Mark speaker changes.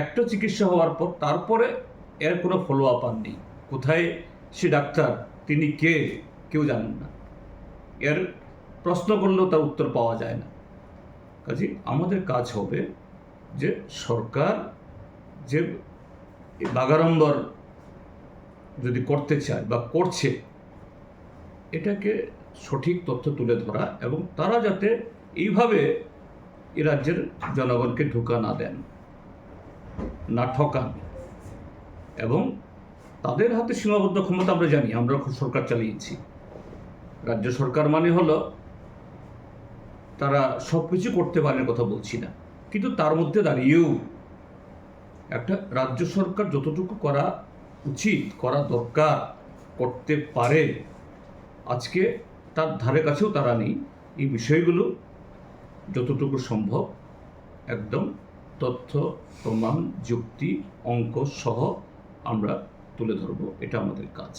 Speaker 1: একটা চিকিৎসা হওয়ার পর তারপরে এর কোনো ফলো আপ আর নেই। কোথায় সে ডাক্তার, তিনি কে, কেউ জানেন না। এর প্রশ্ন করলেও তার উত্তর পাওয়া যায় না। কাজে আমাদের কাজ হবে যে সরকার যে বাগাড়ম্বর যদি করতে চায় বা করছে, এটাকে সঠিক তথ্য তুলে ধরা এবং তারা যাতে এইভাবে এ রাজ্যের জনগণকে ধোঁকা না দেন, না ঠকান। এবং তাদের হাতে সীমাবদ্ধ ক্ষমতা আমরা জানি, আমরা সরকার চালিয়েছি। রাজ্য সরকার মানে হলো তারা সব কিছু করতে পারেন কথা বলছি না, কিন্তু তার মধ্যে দাঁড়িয়েও একটা রাজ্য সরকার যতটুকু করা উচিত, করা দরকার, করতে পারে, আজকে তার ধারে কাছেও তারা নেই। এই বিষয়গুলো যতটুকু সম্ভব একদম তথ্য, প্রমাণ, যুক্তি, অঙ্ক সহ আমরা তুলে ধরব। এটা আমাদের কাজ।